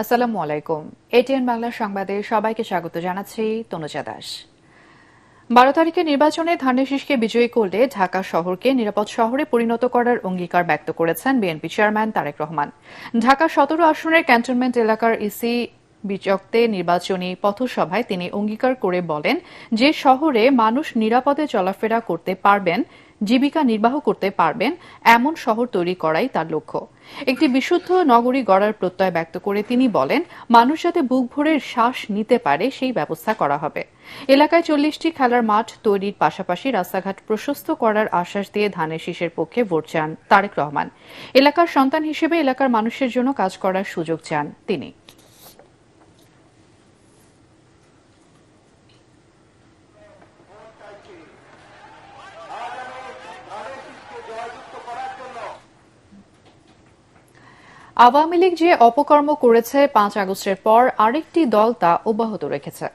আসসালামু আলাইকুম। এটিএন বাংলা সংবাদে সবাইকে স্বাগত জানাচ্ছি তনুজা দাস। ১২ তারিখে নির্বাচনে ধানের শীষকে বিজয়ী করলে ঢাকা শহরকে নিরাপদ শহরে পরিণত করার অঙ্গীকার ব্যক্ত করেছেন বিএনপি চেয়ারম্যান তারেক রহমান। ঢাকা ১৭ আসনের ক্যান্টনমেন্ট এলাকার ইসি বিচক্তে নির্বাচনী পথসভায় তিনি অঙ্গীকার করে বলেন যে শহরে মানুষ নিরাপদে চলাফেরা করতে পারবেন, জীবিকা নির্বাহ করতে পারবেন এমন শহর তৈরি করাই তার লক্ষ্য। একটি বিশুদ্ধ নগরী গড়ার প্রত্যয় ব্যক্ত করে তিনি বলেন মানুষ যাতে বুক ভরে শ্বাস নিতে পারে সেই ব্যবস্থা করা হবে। এলাকায় ৪০টি খেলার মাঠ তৈরির পাশাপাশি রাস্তাঘাট প্রশস্ত করার আশ্বাস দিয়ে ধানের শীষের পক্ষে ভোট চান তারেক রহমান। এলাকার সন্তান হিসেবে এলাকার মানুষের জন্য কাজ করার সুযোগ চান তিনি। আওয়ামী লীগ যে অপকর্ম করেছে ৫ আগস্টের পর আরেকটি দল তা অব্যাহত রেখেছে।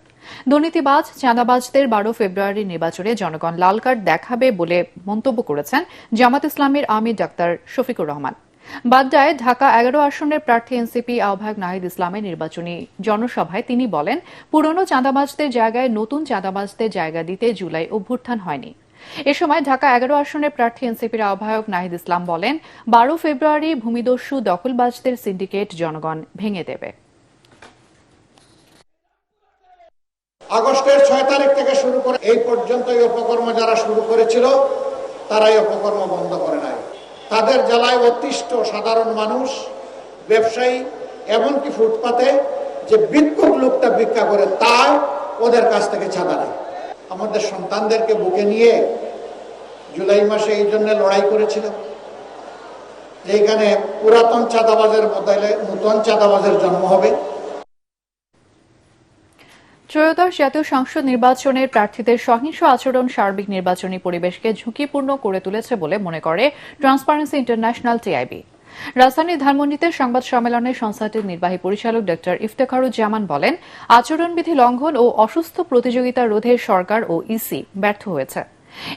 দুর্নীতিবাজ চাঁদাবাজদের ১২ ফেব্রুয়ারি নির্বাচনে জনগণ লাল কার্ড দেখাবে বলে মন্তব্য করেছেন জামাত ইসলামীর আমির ডাক্তার শফিকুর রহমান। বাড্ডায় ঢাকা ১১ আসনের প্রার্থী এনসিপি আহ্বায়ক নাহিদ ইসলামের নির্বাচনী জনসভায় তিনি বলেন পুরনো চাঁদাবাজদের জায়গায় নতুন চাঁদাবাজদের জায়গা দিতে জুলাই অভ্যুত্থান হয়নি। এ সময় ঢাকা ১১ আসনের প্রার্থী এনসিপির আহ্বায়ক নাহিদ ইসলাম বলেন ১২ ফেব্রুয়ারি ভূমিদস্যু দখলবাজদের সিন্ডিকেট জনগণ ভেঙে দেবে। আগস্টের ৬ তারিখ থেকে শুরু করে এই পর্যন্ত এই অপকর্ম যারা শুরু করেছিল তারা এই অপকর্ম বন্ধ করে নাই। তাদের জ্বালায় অতিষ্ঠ সাধারণ মানুষ, ব্যবসায়ী, এমনকি ফুটপাতে যে ভিক্ষুক লোকটা ভিক্ষা করে তাই ওদের কাছ থেকে চাঁদা নেয়। আমাদের সন্তানদেরকে বুকে নিয়ে জুলাই মাসে এই জন্য লড়াই করেছিল যে এখানে পুরাতন চাঁদাবাজের বদলে নতুন চাঁদাবাজের জন্ম হবে। ত্রয়োদশ জাতীয় সংসদ নির্বাচনের প্রার্থীদের সহিংস আচরণ সার্বিক নির্বাচনী পরিবেশকে ঝুঁকিপূর্ণ করে তুলেছে বলে মনে করে ট্রান্সপারেন্সি ইন্টারন্যাশনাল টিআইবি। রাজধানীর ধানমন্ডিতে সংবাদ সম্মেলনে সংস্থাটির নির্বাহী পরিচালক ড ইফতেখারুজ্জামান বলেন আচরণবিধি লঙ্ঘন ও অসুস্থ প্রতিযোগিতা রোধে সরকার ও ইসি ব্যর্থ হয়েছে।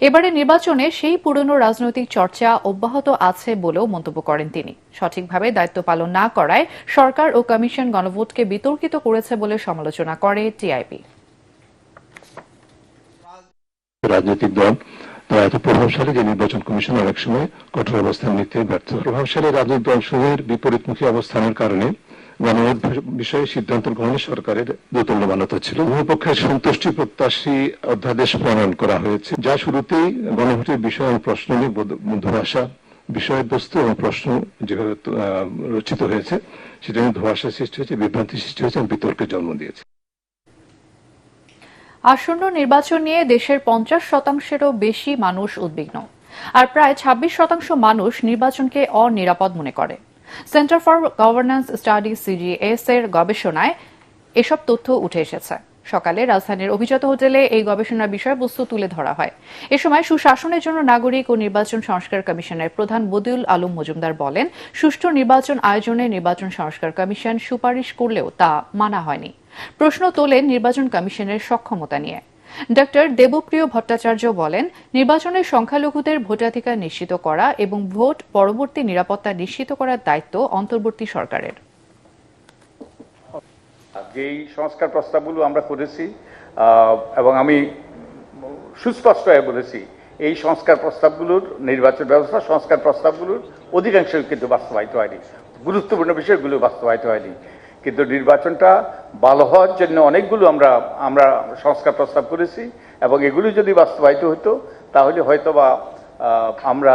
এবারে নির্বাচনে সেই পুরনো রাজনৈতিক চর্চা অব্যাহত আছে বলেও মন্তব্য করেন তিনি। সঠিকভাবে দায়িত্ব পালন না করায় সরকার ও কমিশন গণভোটকে বিতর্কিত করেছে বলে সমালোচনা করে টিআইবি। রাজনৈতিক দল তারা এত প্রভাবশালী যে নির্বাচন কমিশন অনেক সময় কঠোর অবস্থান নিতে ব্যর্থ। প্রভাবশালী রাজনৈতিক দলসমূহের বিপরীতমুখী অবস্থানের কারণে গণভোট বিষয়ে সিদ্ধান্ত গ্রহণে সরকারের দোতল্যমানতা ছিল। উভয় পক্ষের সন্তুষ্টি প্রত্যাশী অধ্যাদেশ প্রণয়ন করা হয়েছে, যা শুরুতেই গণভোটের বিষয় এবং প্রশ্ন নিয়ে ধোঁয়াশা বিষয়বস্তু এবং প্রশ্ন যেভাবে রচিত হয়েছে সেটা নিয়ে ধোঁয়াশা সৃষ্টি হয়েছে, বিভ্রান্তি সৃষ্টি হয়েছে এবং বিতর্কের জন্ম দিয়েছে। আসন্ন নির্বাচন নিয়ে দেশের ৫০%-এরও বেশি মানুষ উদ্বিগ্ন, আর প্রায় ২৬% মানুষ নির্বাচনকে অনিরাপদ মনে করে। Centre for governance studies CGS এর গবেষণায় এসব তথ্য উঠে এসেছে। সকালে রাজধানীর অভিজাত হোটেলে এই গবেষণার বিষয়বস্তু তুলে ধরা হয়। এ সময় সুশাসনের জন্য নাগরিক ও নির্বাচন সংস্কার কমিশনের প্রধান বদিউল আলম মজুমদার বলেন সুষ্ঠু নির্বাচন আয়োজনে নির্বাচন সংস্কার কমিশন সুপারিশ করলেও তা মানা হয়নি। প্রশ্ন তোলেন নির্বাচন কমিশনের সক্ষমতা নিয়ে। ড দেবপ্রিয় ভট্টাচার্য বলেন নির্বাচনের সংখ্যালঘুদের ভোটাধিকার নিশ্চিত করা এবং ভোট পরবর্তী নিরাপত্তা নিশ্চিত করার দায়িত্ব অন্তর্বর্তী সরকারের। যেই সংস্কার প্রস্তাবগুলো আমরা করেছি এবং আমি সুস্পষ্ট হয়ে বলেছি এই সংস্কার প্রস্তাবগুলোর নির্বাচন ব্যবস্থা সংস্কার প্রস্তাবগুলোর অধিকাংশ কিন্তু বাস্তবায়িত হয়নি, গুরুত্বপূর্ণ বিষয়গুলো বাস্তবায়িত হয়নি। কিন্তু নির্বাচনটা ভালো হওয়ার জন্য অনেকগুলো আমরা সংস্কার প্রস্তাব করেছি এবং এগুলো যদি বাস্তবায়িত হতো তাহলে হয়তোবা আমরা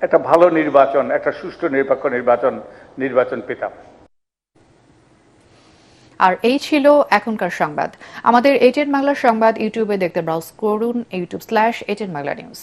একটা ভালো নির্বাচন, একটা সুষ্ঠু নিরপেক্ষ নির্বাচন পেতাম। আর এই ছিল এখনকার সংবাদ। আমাদের এটিএন বাংলা সংবাদ ইউটিউবে দেখতে ব্রাউজ করুন youtube/ATN Bangla News।